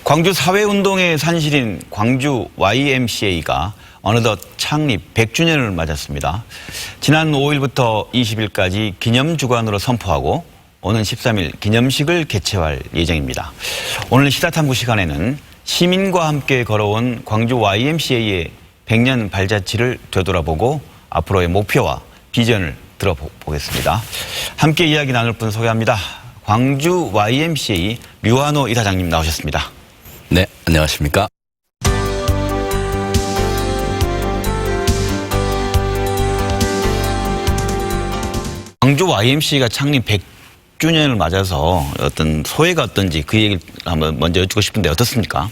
광주 사회운동의 산실인 광주 YMCA가 어느덧 창립 100주년을 맞았습니다. 지난 5일부터 20일까지 기념주간으로 선포하고 오는 13일 기념식을 개최할 예정입니다. 오늘 시사탐구 시간에는 시민과 함께 걸어온 광주 YMCA의 100년 발자취를 되돌아보고 앞으로의 목표와 비전을 들어보겠습니다. 함께 이야기 나눌 분 소개합니다. 광주 YMCA 류한호 이사장님 나오셨습니다. 네, 안녕하십니까. 광주 YMCA가 창립 100주년을 맞아서 어떤 소회가 어떤지 그 얘기를 한번 먼저 여쭙고 싶은데 어떻습니까?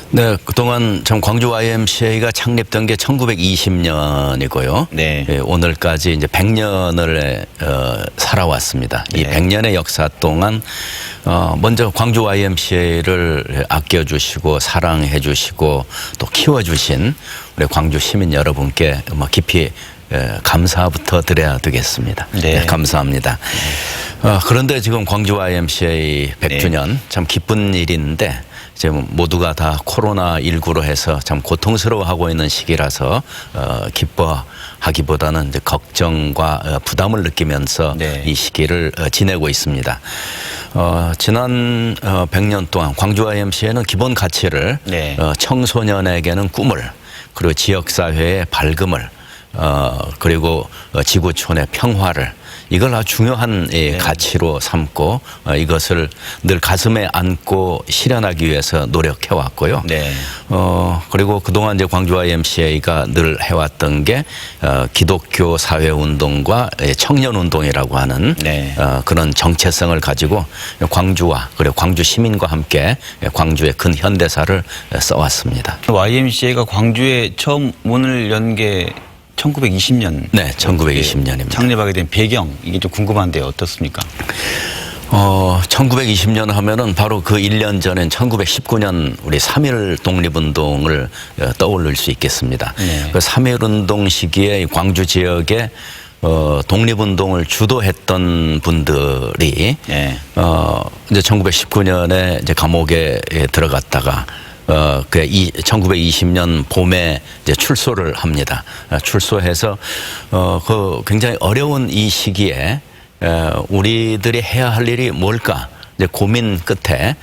네, 그동안 참 광주 YMCA가 창립된 게 1920년이고요. 네. 예, 오늘까지 이제 100년을 살아왔습니다. 이 네. 100년의 역사 동안 먼저 광주 YMCA를 아껴주시고 사랑해주시고 또 키워주신 우리 광주 시민 여러분께 깊이 감사부터 드려야 되겠습니다. 네. 네, 감사합니다. 그런데 지금 광주 YMCA 100주년 네. 참 기쁜 일인데 이제 모두가 다 코로나19로 해서 참 고통스러워하고 있는 시기라서 기뻐하기보다는 이제 걱정과 부담을 느끼면서 네. 이 시기를 지내고 있습니다. 지난 100년 동안 광주 YMCA는 기본 가치를 네. 청소년에게는 꿈을, 그리고 지역사회의 밝음을, 그리고 지구촌의 평화를, 이걸 아주 중요한 네. 가치로 삼고 이것을 늘 가슴에 안고 실현하기 위해서 노력해 왔고요. 네. 그리고 그동안 이제 광주 YMCA가 늘 해왔던 게 기독교 사회운동과 청년운동이라고 하는 네. 그런 정체성을 가지고 광주와 그리고 광주 시민과 함께 광주의 근현대사를 써왔습니다. YMCA가 광주에 처음 문을 연 게 1920년. 네, 1920년입니다. 창립하게 된 배경, 이게 좀 궁금한데 어떻습니까? 1920년 하면은 바로 그 1년 전엔 1919년 우리 3.1 독립운동을 떠올릴 수 있겠습니다. 네. 그 3.1 운동 시기에 광주 지역에 독립운동을 주도했던 분들이 네. 이제 1919년에 이제 감옥에 들어갔다가 1920년 봄에 이제 출소를 합니다. 출소해서 그 굉장히 어려운 이 시기에 우리들이 해야 할 일이 뭘까 이제 고민 끝에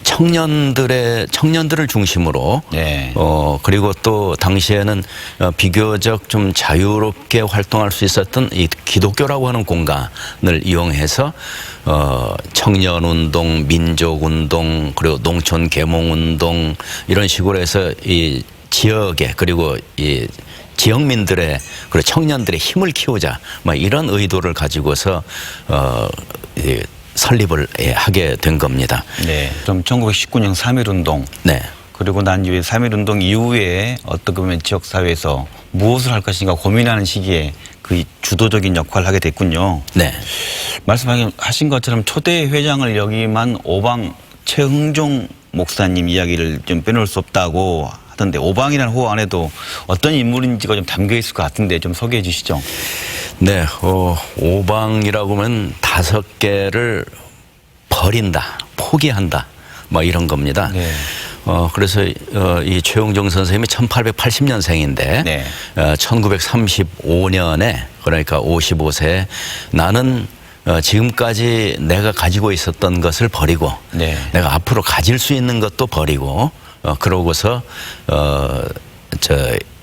청년들을 중심으로 네. 그리고 또 당시에는 비교적 좀 자유롭게 활동할 수 있었던 이 기독교라고 하는 공간을 이용해서 청년운동, 민족운동, 그리고 농촌 계몽운동 이런 식으로 해서 이 지역에 그리고 이 지역민들의 그리고 청년들의 힘을 키우자 이런 의도를 가지고서 설립을 하게 된 겁니다. 네. 그럼 1919년 3.1 운동. 네. 그리고 난 이후에 3.1 운동 이후에 어떻게 보면 지역사회에서 무엇을 할 것인가 고민하는 시기에 그 주도적인 역할을 하게 됐군요. 네. 말씀하신 것처럼 초대 회장을 역임한 오방 최흥종 목사님 이야기를 좀 빼놓을 수 없다고 하던데, 오방이라는 호호 안에도 어떤 인물인지가 좀 담겨 있을 것 같은데 좀 소개해 주시죠. 네, 오방이라고 하면 5개를 버린다, 포기한다, 이런 겁니다. 네. 그래서 이 최용정 선생님이 1880년생인데 네. 1935년에 그러니까 55세에 나는 지금까지 내가 가지고 있었던 것을 버리고 네. 내가 앞으로 가질 수 있는 것도 버리고 그러고서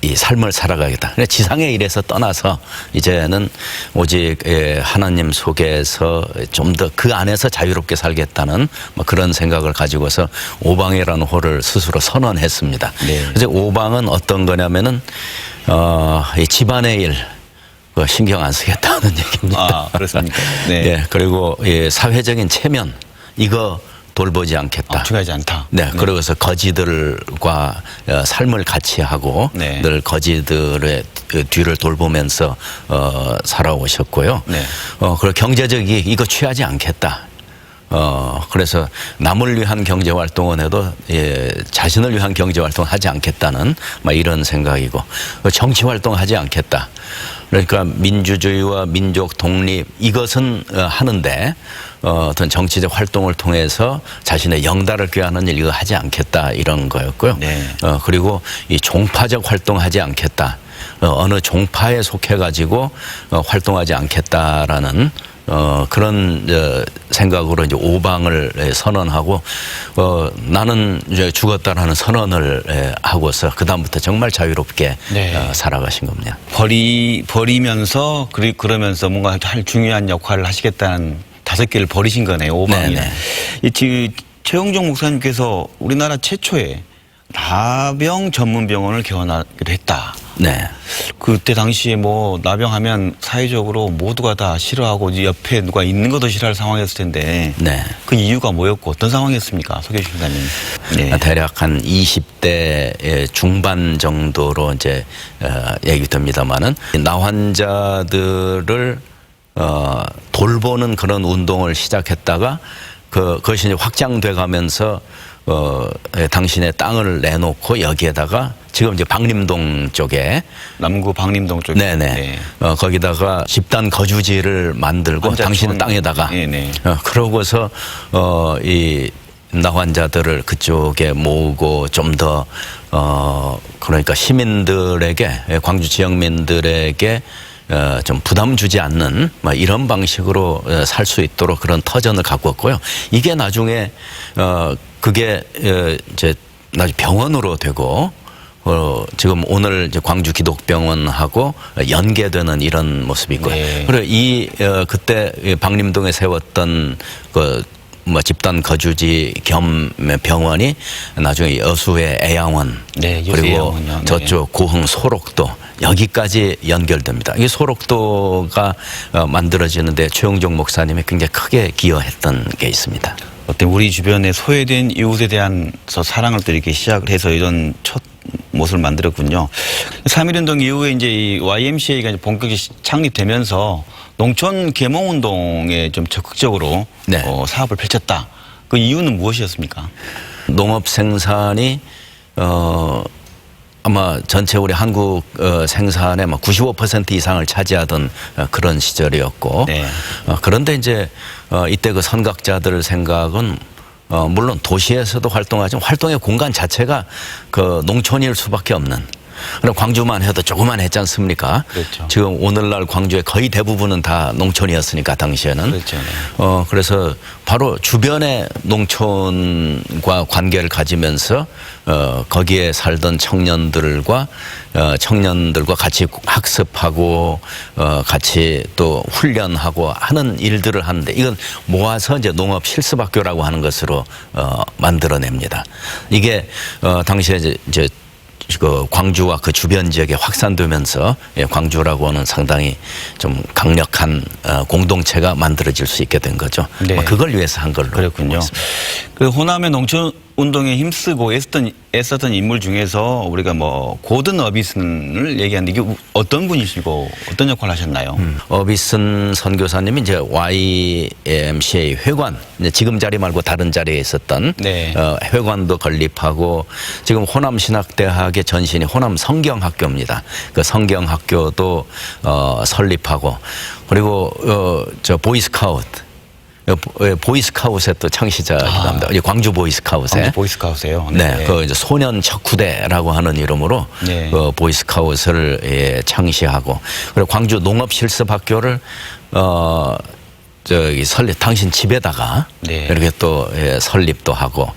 이 삶을 살아가겠다. 지상의 일에서 떠나서 이제는 오직 하나님 속에서 좀 더 그 안에서 자유롭게 살겠다는 그런 생각을 가지고서 오방이라는 호를 스스로 선언했습니다. 네. 그래서 오방은 어떤 거냐면은 이 집안의 일 신경 안 쓰겠다는 얘기입니다. 아, 그렇습니까? 네. 예, 그리고 사회적인 체면 이거 돌보지 않겠다. 중요하지 않다. 네, 그러고서 거지들과 삶을 같이 하고 네. 늘 거지들의 뒤를 돌보면서 살아오셨고요. 네. 그리고 경제적이 이거 취하지 않겠다. 그래서 남을 위한 경제 활동은 해도 자신을 위한 경제 활동 하지 않겠다는 이런 생각이고 정치 활동 하지 않겠다. 그러니까 민주주의와 민족 독립 이것은 하는데 어떤 정치적 활동을 통해서 자신의 영달을 꾀하는 일 이거 하지 않겠다 이런 거였고요. 네. 그리고 이 종파적 활동하지 않겠다. 어느 종파에 속해가지고 활동하지 않겠다라는 그런 생각으로 이제 오방을 선언하고 나는 이제 죽었다라는 선언을 하고서 그 다음부터 정말 자유롭게 네. 살아가신 살아가신 겁니다. 버리면서 그러면서 뭔가 할 중요한 역할을 하시겠다는 5개를 버리신 거네요. 오방이. 네네. 최홍종 목사님께서 우리나라 최초의 나병 전문 병원을 개원하기로 했다. 네. 그때 당시에 뭐 나병하면 사회적으로 모두가 다 싫어하고 이제 옆에 누가 있는 것도 싫어할 상황이었을 텐데 네. 그 이유가 뭐였고 어떤 상황이었습니까? 소개해 주신다면. 네. 대략 한 20대 중반 정도로 이제 얘기 됩니다만은 나 환자들을 돌보는 그런 운동을 시작했다가 그것이 이제 확장돼 가면서 당신의 땅을 내놓고 여기에다가 지금 이제 박림동 쪽에 남구 박림동 쪽에. 네네. 네. 거기다가 집단 거주지를 만들고 환자 당신의 지원- 땅에다가 네네. 그러고서 이 나 환자들을 그쪽에 모으고 좀 더 그러니까 시민들에게 광주 지역민들에게 좀 부담 주지 않는 뭐 이런 방식으로 살 수 있도록 그런 터전을 가꾸었고요. 이게 나중에 그게 이제 나중에 병원으로 되고 지금 오늘 이제 광주 기독병원하고 연계되는 이런 모습이 있고요. 네. 그리고 그때 박림동에 세웠던 뭐 집단 거주지 겸 병원이 나중에 여수의 애양원 네, 여수 그리고 애양원이요. 네. 저쪽 고흥 소록도 여기까지 연결됩니다. 이 소록도가 만들어지는데 최홍종 목사님이 굉장히 크게 기여했던 게 있습니다. 어때 우리 주변에 소외된 이웃에 대한 사랑을 또 이렇게 시작을 해서 이런 첫 모습을 만들었군요. 3.1운동 이후에 이제 이 YMCA가 이제 본격적으로 창립되면서 농촌 계몽운동에 좀 적극적으로 네. 사업을 펼쳤다. 그 이유는 무엇이었습니까? 농업 생산이 아마 전체 우리 한국 생산의 95% 이상을 차지하던 그런 시절이었고 네. 그런데 이제 이때 그 선각자들 생각은 물론 도시에서도 활동하지만 활동의 공간 자체가 그 농촌일 수밖에 없는. 그럼 광주만 해도 조그만 했지 않습니까? 그렇죠. 지금 오늘날 광주의 거의 대부분은 다 농촌이었으니까 당시에는. 그렇죠. 네. 그래서 바로 주변의 농촌과 관계를 가지면서 거기에 살던 청년들과 같이 학습하고 같이 또 훈련하고 하는 일들을 하는데 이건 모아서 이제 농업 실습학교라고 하는 것으로 만들어냅니다. 이게 당시에 이제 그 광주와 그 주변 지역에 확산되면서 광주라고 하는 상당히 좀 강력한 공동체가 만들어질 수 있게 된 거죠. 네. 그걸 위해서 한 걸로. 그렇군요. 그 호남의 농촌 운동에 힘쓰고 애썼던 인물 중에서 우리가 뭐 고든 어비슨을 얘기하는데 이게 어떤 분이시고 어떤 역할을 하셨나요? 어비슨 선교사님이 이제 YMCA 회관, 이제 지금 자리 말고 다른 자리에 있었던 네. 회관도 건립하고 지금 호남신학대학의 전신이 호남 성경학교입니다. 그 성경학교도 설립하고 그리고 저 보이스카우트. 보이스카웃의 또 창시자이기도 합니다. 광주 보이스카웃에. 광주 보이스카우트예요. 네, 그 이제 소년 척후대라고 하는 이름으로 네. 그 보이스카웃을 창시하고 그리고 광주 농업실습학교를 저기 당신 집에다가 네. 이렇게 또 설립도 하고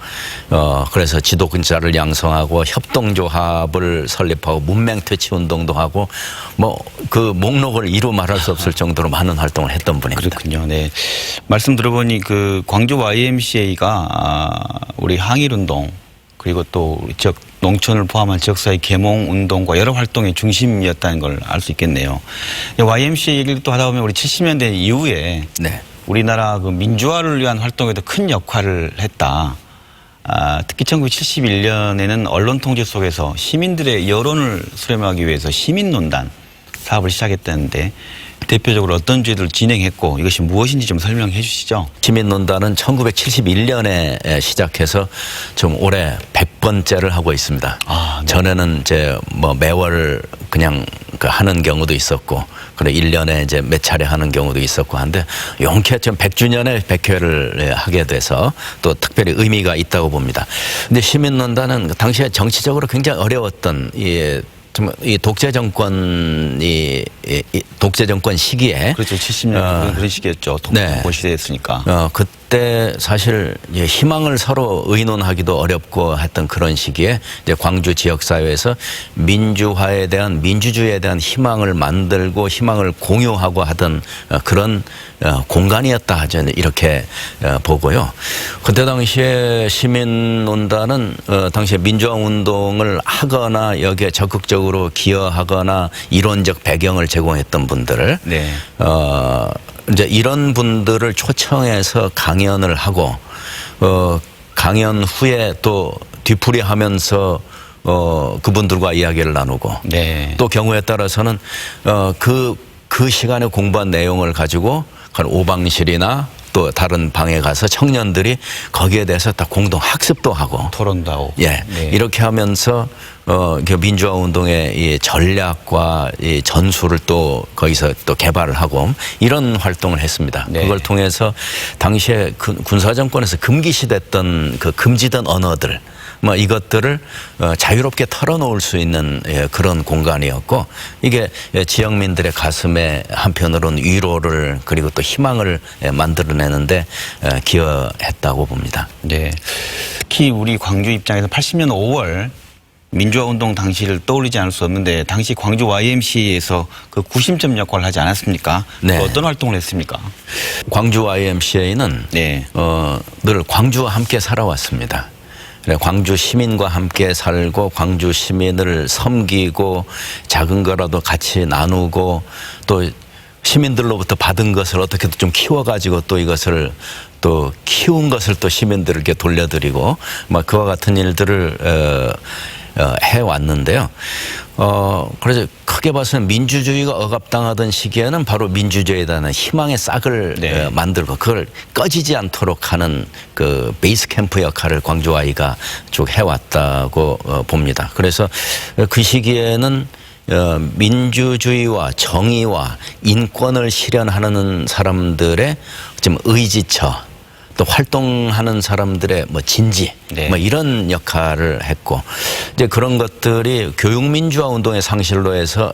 그래서 지도근자를 양성하고 협동조합을 설립하고 문맹퇴치 운동도 하고 뭐 그 목록을 이루 말할 수 없을 정도로 많은 활동을 했던 분입니다. 그렇군요. 네. 말씀 들어보니 그 광주 YMCA가 우리 항일운동 그리고 또 우리 지역 농촌을 포함한 지역사회 계몽 운동과 여러 활동의 중심이었다는 걸 알 수 있겠네요. YMCA 얘기를 또 하다 보면 우리 70년대 이후에 네. 우리나라 그 민주화를 위한 활동에도 큰 역할을 했다. 특히 1971년에는 언론 통제 속에서 시민들의 여론을 수렴하기 위해서 시민논단 사업을 시작했다는데 대표적으로 어떤 죄들을 진행했고 이것이 무엇인지 좀 설명해 주시죠. 시민논단은 1971년에 시작해서 좀 올해 100번째를 하고 있습니다. 아, 네. 전에는 이제 뭐 매월 그냥 그 하는 경우도 있었고, 그래 1년에 이제 몇 차례 하는 경우도 있었고 한데 용케 좀 100주년에 100회를 하게 돼서 또 특별히 의미가 있다고 봅니다. 근데 시민논단은 당시에 정치적으로 굉장히 어려웠던 이 독재 정권 독재 정권 시기에 그렇죠. 70년 그런 시기였죠. 독재 정권 시대였으니까. 그때 사실 희망을 서로 의논하기도 어렵고 했던 그런 시기에 이제 광주 지역 사회에서 민주화에 대한 민주주의에 대한 희망을 만들고 희망을 공유하고 하던 그런 공간이었다 저는 이렇게 보고요. 그때 당시에 시민논단은 당시에 민주화 운동을 하거나 여기에 적극적으로 기여하거나 이론적 배경을 제공했던 분들, 네. 이제 이런 분들을 초청해서 강연을 하고 강연 후에 또 뒤풀이하면서 그분들과 이야기를 나누고 네. 또 경우에 따라서는 그 시간에 공부한 내용을 가지고 오방실이나 또 다른 방에 가서 청년들이 거기에 대해서 다 공동 학습도 하고 토론도 하고. 예, 네. 이렇게 하면서 민주화 운동의 이 전략과 이 전술을 또 거기서 또 개발을 하고 이런 활동을 했습니다. 네. 그걸 통해서 당시에 군사 정권에서 금기시됐던 그 금지된 언어들 뭐 이것들을 자유롭게 털어놓을 수 있는 그런 공간이었고 이게 지역민들의 가슴에 한편으로는 위로를 그리고 또 희망을 만들어내는데 기여했다고 봅니다. 네. 특히 우리 광주 입장에서 80년 5월 민주화 운동 당시를 떠올리지 않을 수 없는데 당시 광주 YMCA에서 그 구심점 역할을 하지 않았습니까? 네. 어떤 활동을 했습니까? 광주 YMCA는 네. 늘 광주와 함께 살아왔습니다. 광주 시민과 함께 살고 광주 시민을 섬기고 작은 거라도 같이 나누고 또 시민들로부터 받은 것을 어떻게든 좀 키워가지고 또 이것을 또 키운 것을 또 시민들에게 돌려드리고 막 그와 같은 일들을 해왔는데요. 그래서 크게 봐서는 민주주의가 억압당하던 시기에는 바로 민주주의에 대한 희망의 싹을 네. 만들고 그걸 꺼지지 않도록 하는 그 베이스 캠프 역할을 광주아이가 쭉 해왔다고 봅니다. 그래서 그 시기에는 민주주의와 정의와 인권을 실현하는 사람들의 좀 의지처 또 활동하는 사람들의 뭐 진지 네. 뭐 이런 역할을 했고 이제 그런 것들이 교육민주화 운동의 산실로 해서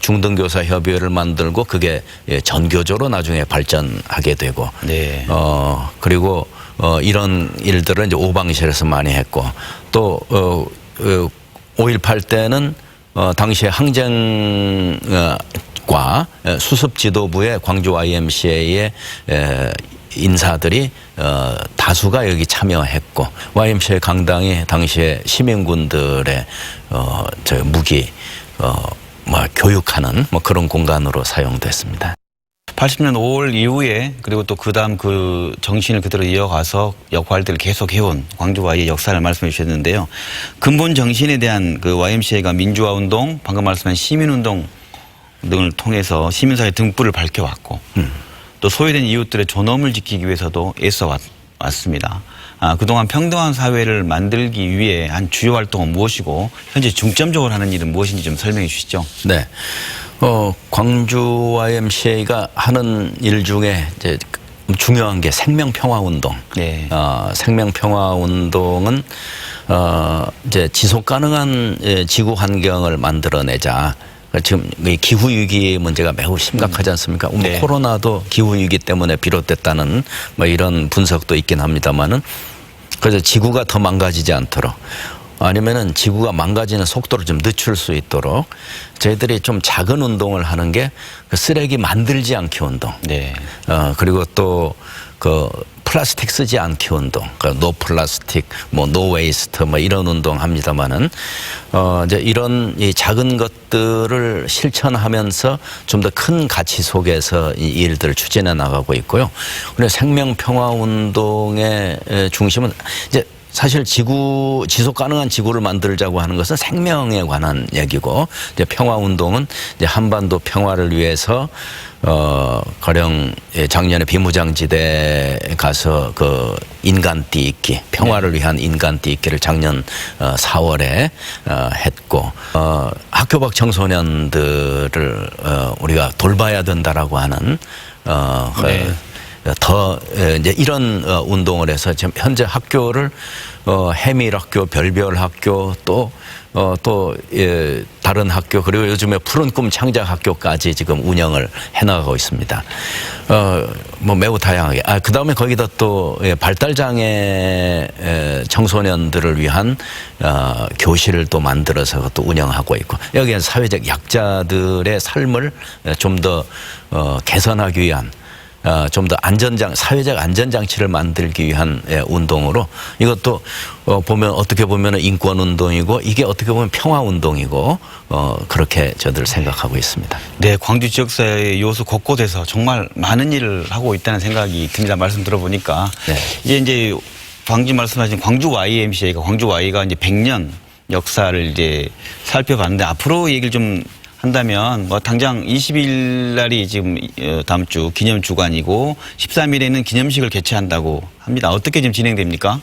중등교사 협의회를 만들고 그게 전교조로 나중에 발전하게 되고 네. 그리고 이런 일들을 이제 오방실에서 많이 했고 또 5.18 때는 당시에 항쟁과 수습지도부의 광주 YMCA의 인사들이 다수가 여기 참여했고 YMCA 강당이 당시에 시민군들의 저 무기 뭐 교육하는 뭐 그런 공간으로 사용됐습니다. 80년 5월 이후에 그리고 또 그다음 그 정신을 그대로 이어가서 역할들을 계속 해온 광주와의 역사를 말씀해 주셨는데요. 근본 정신에 대한 그 YMCA가 민주화 운동, 방금 말씀한 시민 운동 등을 통해서 시민사회 등불을 밝혀왔고 또 소외된 이웃들의 존엄을 지키기 위해서도 애써 왔습니다. 그동안 평등한 사회를 만들기 위해 한 주요 활동은 무엇이고 현재 중점적으로 하는 일은 무엇인지 좀 설명해 주시죠. 네. 광주 YMCA가 하는 일 중에 이제 중요한 게 생명평화운동. 네. 생명평화운동은 이제 지속 가능한 지구 환경을 만들어내자. 지금 기후 위기 문제가 매우 심각하지 않습니까? 네. 코로나도 기후 위기 때문에 비롯됐다는 뭐 이런 분석도 있긴 합니다만은 그래서 지구가 더 망가지지 않도록 아니면은 지구가 망가지는 속도를 좀 늦출 수 있도록 저희들이 좀 작은 운동을 하는 게 그 쓰레기 만들지 않기 운동. 네. 그리고 또 그 플라스틱 쓰지 않기 운동, 노 플라스틱, 뭐 노 웨이스트, 뭐 이런 운동 합니다만은 이제 이런 이 작은 것들을 실천하면서 좀 더 큰 가치 속에서 이 일들을 추진해 나가고 있고요. 그리고 생명 평화 운동의 중심은 이제 사실 지속 가능한 지구를 만들자고 하는 것은 생명에 관한 얘기고, 이제 평화 운동은 이제 한반도 평화를 위해서 가령 작년에 비무장지대에 가서 그 인간 띠입기, 평화를 위한 인간 띠입기를 작년 4월에 했고, 학교 밖 청소년들을 우리가 돌봐야 된다라고 하는 네. 더 이제 이런 운동을 해서 지금 현재 학교를 해밀학교, 별별학교 또 다른 학교, 그리고 요즘에 푸른 꿈 창작학교까지 지금 운영을 해나가고 있습니다. 뭐 매우 다양하게. 그다음에 거기다 또 발달장애 청소년들을 위한 교실을 또 만들어서 또 운영하고 있고, 여기는 사회적 약자들의 삶을 좀 더 개선하기 위한 좀 더 사회적 안전장치를 만들기 위한 운동으로, 이것도 보면 어떻게 보면 인권운동이고, 이게 어떻게 보면 평화운동이고, 그렇게 저들 생각하고 있습니다. 네, 광주 지역사회의 요소 곳곳에서 정말 많은 일을 하고 있다는 생각이 듭니다. 말씀 들어보니까. 네. 이제 광주 말씀하신 광주 YMCA가 이제 100년 역사를 이제 살펴봤는데, 앞으로 얘기를 좀 한다면 뭐 당장 20일 날이 지금 다음 주 기념 주간이고 13일에는 기념식을 개최한다고 합니다. 어떻게 지금 진행됩니까?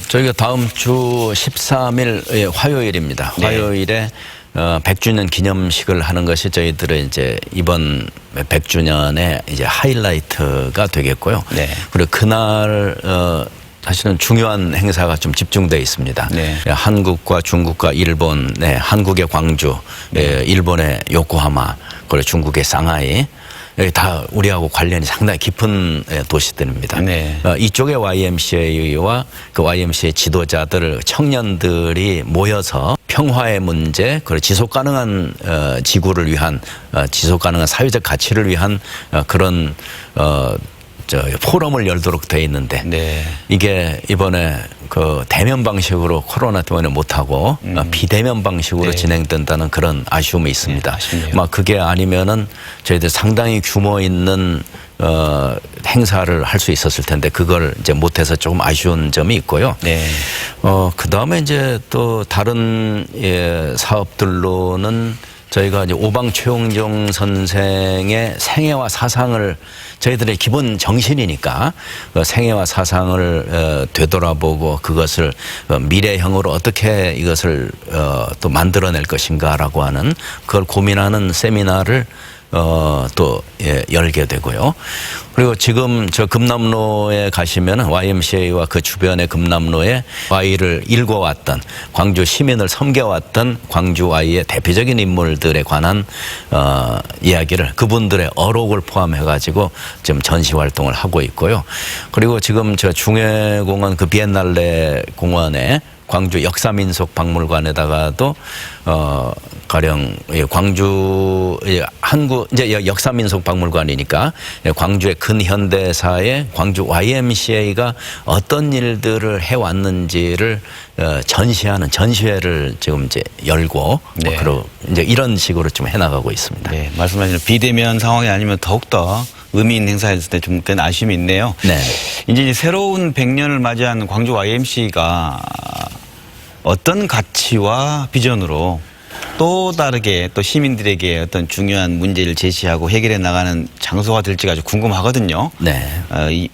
저희가 다음 주 13일 화요일입니다. 네. 화요일에 100주년 기념식을 하는 것이 저희들의 이제 이번 100주년의 이제 하이라이트가 되겠고요. 네. 그리고 그날 사실은 중요한 행사가 좀 집중되어 있습니다. 네. 한국과 중국과 일본, 한국의 광주, 일본의 요코하마, 그리고 중국의 상하이, 여기 다 우리하고 관련이 상당히 깊은 도시들입니다. 네. 이쪽의 YMCA와 그 YMCA 지도자들, 청년들이 모여서 평화의 문제, 그리고 지속 가능한 지구를 위한 지속 가능한 사회적 가치를 위한 그런 포럼을 열도록 돼 있는데, 네. 이게 이번에 그 대면 방식으로 코로나 때문에 못하고 비대면 방식으로 네. 진행된다는 그런 아쉬움이 있습니다. 네, 아쉽네요. 막 그게 아니면은 저희들 상당히 규모 있는 행사를 할 수 있었을 텐데, 그걸 이제 못해서 조금 아쉬운 점이 있고요. 네. 그 다음에 이제 또 다른 사업들로는 저희가 이제 오방 최홍종 선생의 생애와 사상을, 저희들의 기본 정신이니까 생애와 사상을 되돌아보고 그것을 미래형으로 어떻게 이것을 또 만들어낼 것인가라고 하는, 그걸 고민하는 세미나를 또 열게 되고요. 그리고 지금 저 금남로에 가시면 YMCA와 그 주변의 금남로에 Y를 일궈왔던, 광주 시민을 섬겨왔던 광주 Y의 대표적인 인물들에 관한 이야기를, 그분들의 어록을 포함해가지고 지금 전시 활동을 하고 있고요. 그리고 지금 저 중해공원 그 비엔날레 공원에 광주 역사민속박물관에다가도 가령 광주 한국 이제 역사민속박물관이니까 광주의 근현대사의 광주 YMCA가 어떤 일들을 해왔는지를 전시하는 전시회를 지금 이제 열고, 네. 그리고 이제 이런 식으로 좀 해나가고 있습니다. 네, 말씀하신 비대면 상황이 아니면 더욱더 의미 있는 행사였을 때 좀 그런 아쉬움이 있네요. 네. 이제 새로운 100년을 맞이한 광주 YMCA가 어떤 가치와 비전으로 또 다르게 또 시민들에게 어떤 중요한 문제를 제시하고 해결해 나가는 장소가 될지가 아주 궁금하거든요. 네.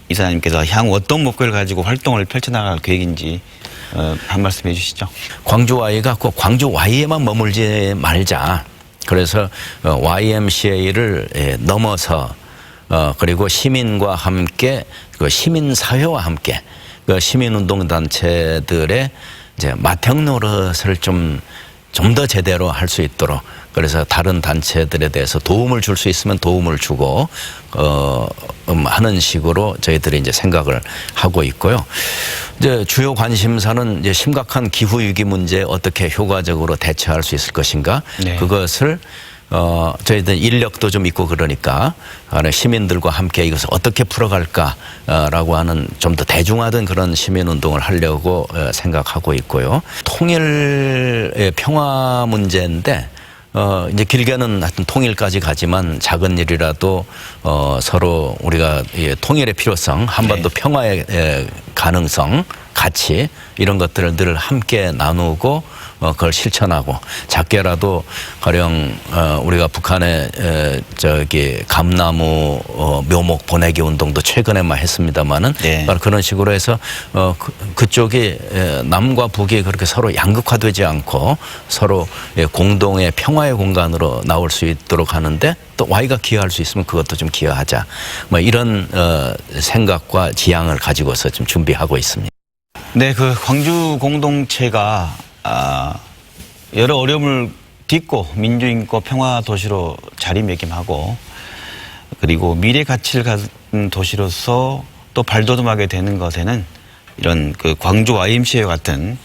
이사님께서 향후 어떤 목표를 가지고 활동을 펼쳐나갈 계획인지 한 말씀 해주시죠. 광주 Y가 꼭 광주 Y에만 머물지 말자. 그래서 YMCA를 넘어서 그리고 시민과 함께, 그 시민사회와 함께, 그 시민운동단체들의 이제 맏형 노릇을 좀 더 제대로 할 수 있도록, 그래서 다른 단체들에 대해서 도움을 줄 수 있으면 도움을 주고 하는 식으로 저희들이 이제 생각을 하고 있고요. 이제 주요 관심사는 이제 심각한 기후 위기 문제에 어떻게 효과적으로 대처할 수 있을 것인가, 네. 그것을 저희들 인력도 좀 있고 그러니까 시민들과 함께 이것을 어떻게 풀어갈까라고 하는 좀 더 대중화된 그런 시민운동을 하려고 생각하고 있고요. 통일의 평화 문제인데 이제 길게는 하여튼 통일까지 가지만 작은 일이라도 서로 우리가 통일의 필요성, 한반도 네. 평화의 가능성, 가치 이런 것들을 늘 함께 나누고 그걸 실천하고 작게라도 가령 우리가 북한에 저기 감나무 묘목 보내기 운동도 최근에만 했습니다마는 네. 바로 그런 식으로 해서 그쪽이 남과 북이 그렇게 서로 양극화되지 않고 서로 공동의 평화의 공간으로 나올 수 있도록 하는데 또 Y가 기여할 수 있으면 그것도 좀 기여하자. 뭐 이런 생각과 지향을 가지고서 좀 준비하고 있습니다. 네, 그 광주 공동체가 여러 어려움을 딛고 민주인권 평화 도시로 자리매김하고 그리고 미래 가치를 가진 도시로서 또 발돋움하게 되는 것에는 이런 그 광주 YMCA 같은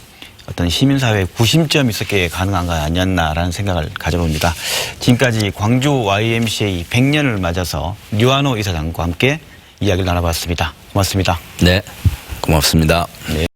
어떤 시민사회의 구심점이 있었기에 가능한 거 아니었나라는 생각을 가져봅니다. 지금까지 광주 YMCA 100년을 맞아서 류한호 이사장과 함께 이야기를 나눠봤습니다. 고맙습니다. 네, 고맙습니다. 네.